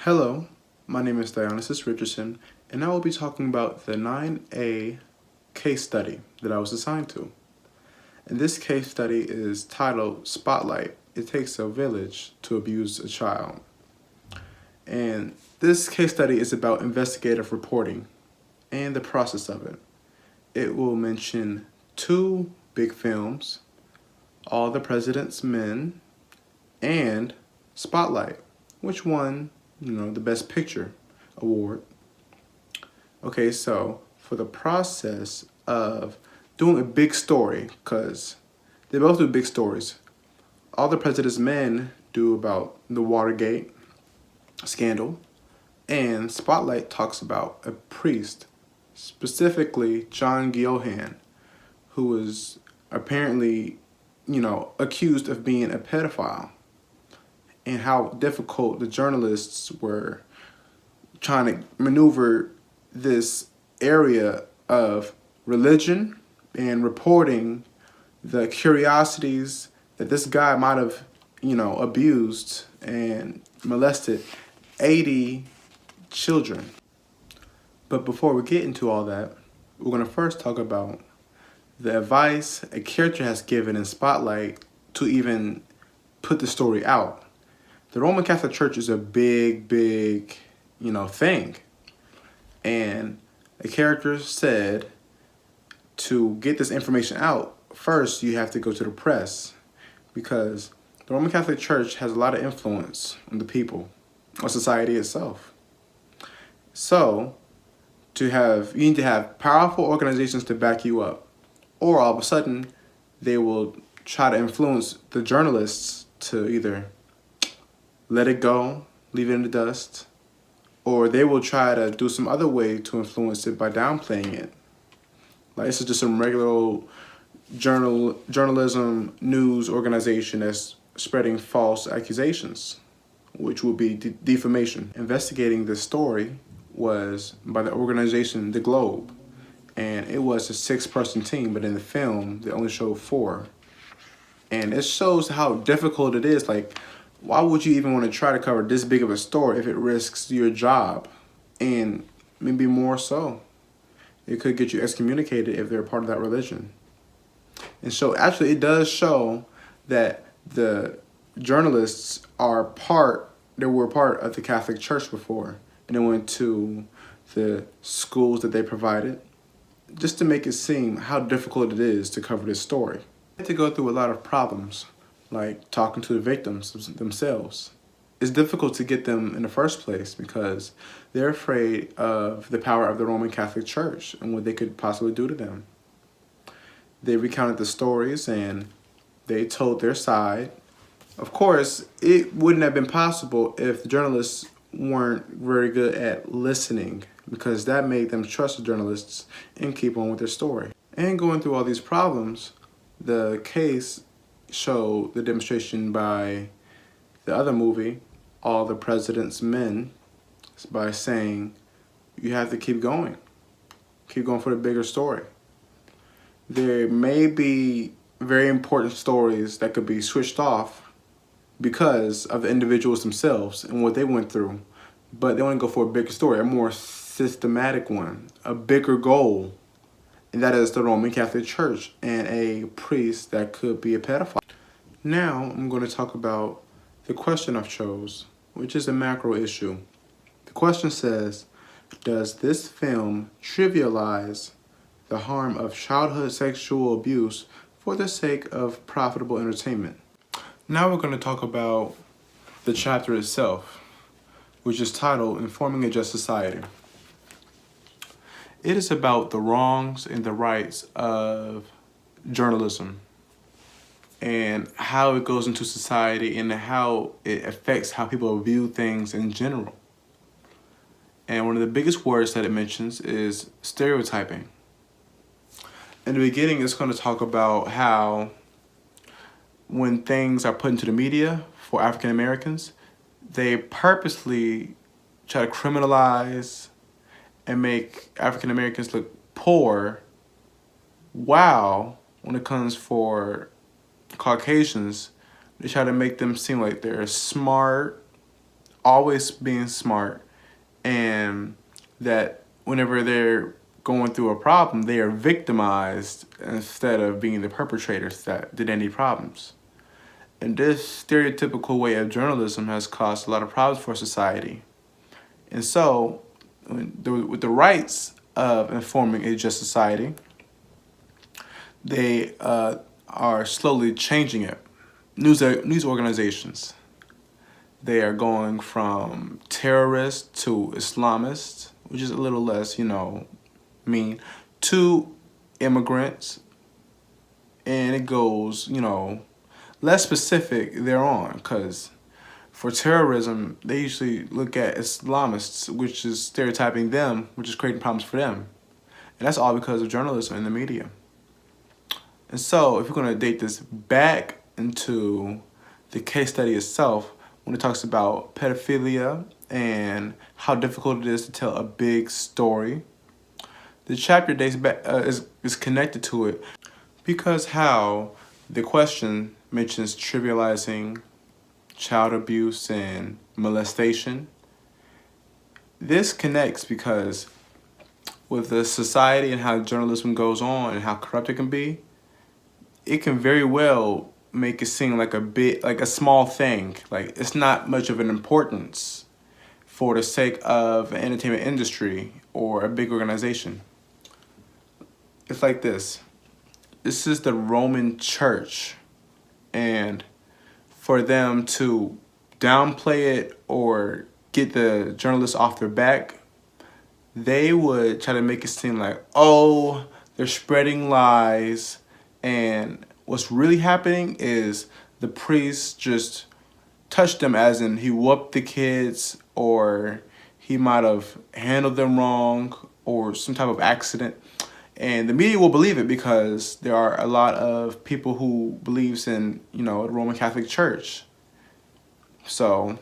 Hello, my name is Dionysus Richardson, and I will be talking about the 9A case study that I was assigned to. And this case study is titled Spotlight, It Takes a Village to Abuse a Child. And this case study is about investigative reporting and the process of it. It will mention two big films, All the President's Men and Spotlight, which won, the Best Picture award. Okay, so for the process of doing a big story, because they both do big stories. All the President's Men do about the Watergate scandal, and Spotlight talks about a priest, specifically John Giohan, who was apparently, accused of being a pedophile, and how difficult the journalists were trying to maneuver this area of religion and reporting the curiosities that this guy might have, abused and molested 80 children. But before we get into all that, we're going to first talk about the advice a character has given in Spotlight to even put the story out. The Roman Catholic Church is a big, thing. And the character said to get this information out, first you have to go to the press, because the Roman Catholic Church has a lot of influence on the people, on society itself. So you need to have powerful organizations to back you up, or all of a sudden they will try to influence the journalists to either let it go, leave it in the dust, or they will try to do some other way to influence it by downplaying it. Like, this is just some regular old journalism news organization that's spreading false accusations, which would be defamation. Investigating this story was by the organization The Globe, and it was a 6-person team, but in the film they only showed 4. And it shows how difficult it is. Like, why would you even want to try to cover this big of a story if it risks your job? And maybe more so, it could get you excommunicated if they're part of that religion. And so actually it does show that the journalists were part of the Catholic Church before, and they went to the schools that they provided, just to make it seem how difficult it is to cover this story. They had to go through a lot of problems, like talking to the victims themselves. It's difficult to get them in the first place because they're afraid of the power of the Roman Catholic Church and what they could possibly do to them. They recounted the stories and they told their side. Of course, it wouldn't have been possible if the journalists weren't very good at listening, because that made them trust the journalists and keep on with their story. And going through all these problems, the case showed the demonstration by the other movie, All the President's Men, by saying you have to keep going for the bigger story. There may be very important stories that could be switched off because of the individuals themselves and what they went through, but they want to go for a bigger story, a more systematic one, a bigger goal, and that is the Roman Catholic Church and a priest that could be a pedophile. Now I'm going to talk about the question I've chose, which is a macro issue. The question says, does this film trivialize the harm of childhood sexual abuse for the sake of profitable entertainment? Now we're going to talk about the chapter itself, which is titled Informing a Just Society. It is about the wrongs and the rights of journalism and how it goes into society and how it affects how people view things in general. And one of the biggest words that it mentions is stereotyping. In the beginning, it's going to talk about how when things are put into the media for African Americans, they purposely try to criminalize and make African Americans look poor, while when it comes for Caucasians, they try to make them seem like they're smart, always being smart, and that whenever they're going through a problem, they are victimized instead of being the perpetrators that did any problems. And this stereotypical way of journalism has caused a lot of problems for society. And so, with the rights of informing a just society, they are slowly changing it. News organizations, they are going from terrorists to Islamists, which is a little less, mean, to immigrants, and it goes, less specific thereon, because for terrorism, they usually look at Islamists, which is stereotyping them, which is creating problems for them. And that's all because of journalism and the media. And so, if we're going to date this back into the case study itself, when it talks about pedophilia and how difficult it is to tell a big story, the chapter dates back, is connected to it, because how the question mentions trivializing child abuse and molestation. This connects because with the society and how journalism goes on and how corrupt it can be, it can very well make it seem like a small thing. Like, it's not much of an importance for the sake of an entertainment industry or a big organization. It's like this. This is the Roman Church, and for them to downplay it or get the journalists off their back, they would try to make it seem like, oh, they're spreading lies, and what's really happening is the priest just touched them, as in he whooped the kids, or he might have handled them wrong, or some type of accident. And the media will believe it because there are a lot of people who believes in, the Roman Catholic Church. So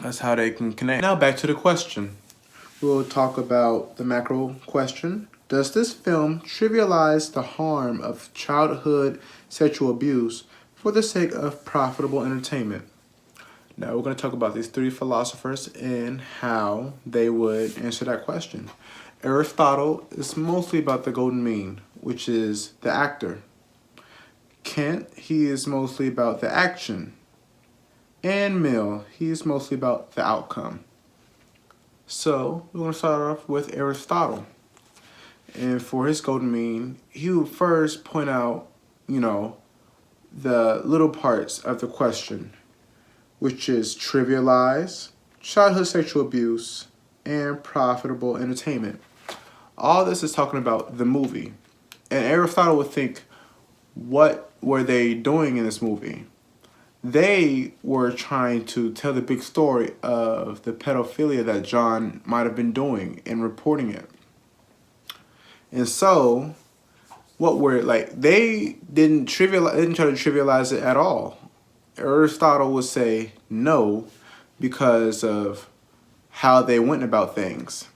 that's how they can connect. Now back to the question. We'll talk about the macro question. Does this film trivialize the harm of childhood sexual abuse for the sake of profitable entertainment? Now we're going to talk about these three philosophers and how they would answer that question. Aristotle is mostly about the golden mean, which is the actor. Kant, he is mostly about the action. And Mill, he is mostly about the outcome. So we're going to start off with Aristotle. And for his golden mean, he would first point out, the little parts of the question, which is trivialize, childhood sexual abuse, and profitable entertainment. All this is talking about the movie. And Aristotle would think, what were they doing in this movie? They were trying to tell the big story of the pedophilia that John might have been doing and reporting it. And so, they didn't try to trivialize it at all. Aristotle would say no, because of how they went about things.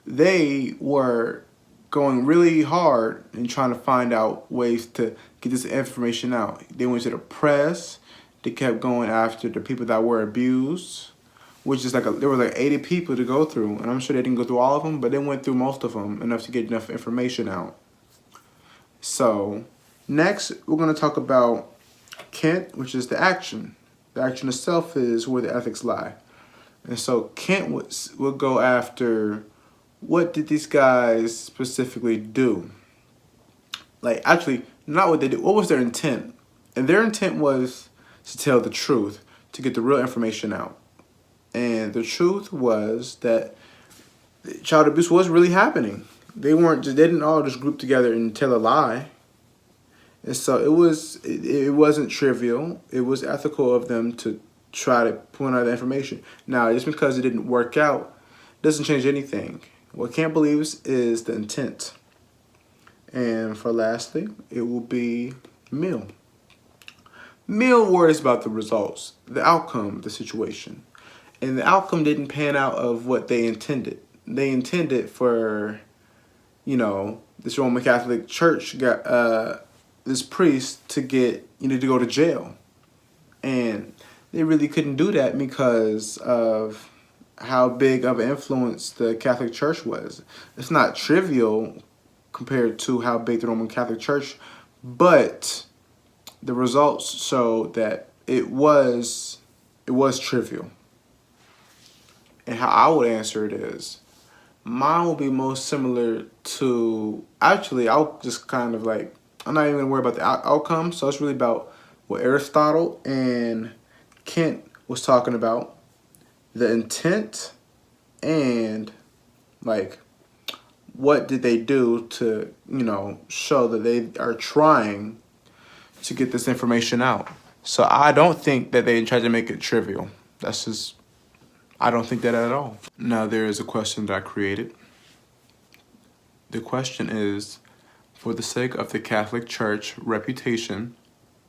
They were going really hard in trying to find out ways to get this information out. They went to the press. They kept going after the people that were abused, which is there were 80 people to go through, and I'm sure they didn't go through all of them, but they went through most of them, enough to get enough information out. So next, we're going to talk about Kant, which is the action. The action itself is where the ethics lie. And so Kant would go after, what did these guys specifically do? Actually, not what they did. What was their intent? And their intent was to tell the truth, to get the real information out. And the truth was that child abuse was really happening. They didn't all just group together and tell a lie. And so it wasn't trivial. It was ethical of them to try to point out the information. Now, just because it didn't work out doesn't change anything. What Kant believes is the intent. And for lastly, it will be Mill. Mill worries about the results, the outcome, the situation. And the outcome didn't pan out of what they intended. They intended for, this Roman Catholic Church got this priest to get, to go to jail. And they really couldn't do that because of how big of an influence the Catholic Church was. It's not trivial compared to how big the Roman Catholic Church, but the results show that it was trivial. And how I would answer it is, mine will be most similar to, actually, I'll just kind of like, I'm not even gonna worry about the outcome. So it's really about what Aristotle and Kant was talking about, the intent, and like what did they do to, show that they are trying to get this information out. So I don't think that they tried to make it trivial. I don't think that at all. Now there is a question that I created. The question is, for the sake of the Catholic Church reputation,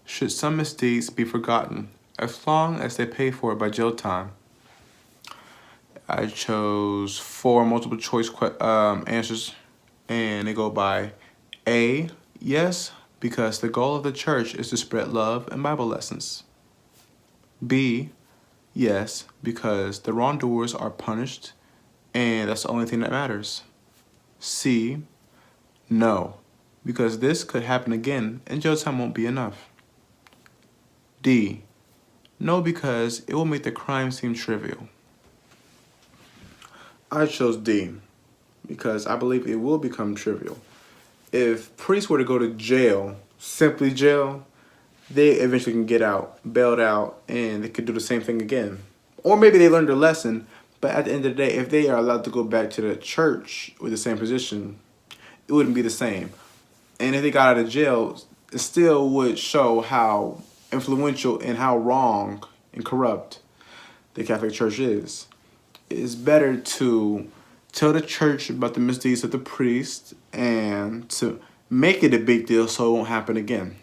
should some misdeeds be forgotten as long as they pay for it by jail time? I chose 4 multiple choice answers, and they go by A, yes, because the goal of the church is to spread love and Bible lessons. B, yes, because the wrongdoers are punished and that's the only thing that matters. C, no, because this could happen again and jail time won't be enough. D, no, because it will make the crime seem trivial. I chose D because I believe it will become trivial. If priests were to go to jail, simply jail, they eventually can get out, bailed out, and they could do the same thing again. Or maybe they learned a lesson, but at the end of the day, if they are allowed to go back to the church with the same position, it wouldn't be the same. And if they got out of jail, it still would show how influential and how wrong and corrupt the Catholic Church is. It's better to tell the church about the misdeeds of the priest and to make it a big deal so it won't happen again.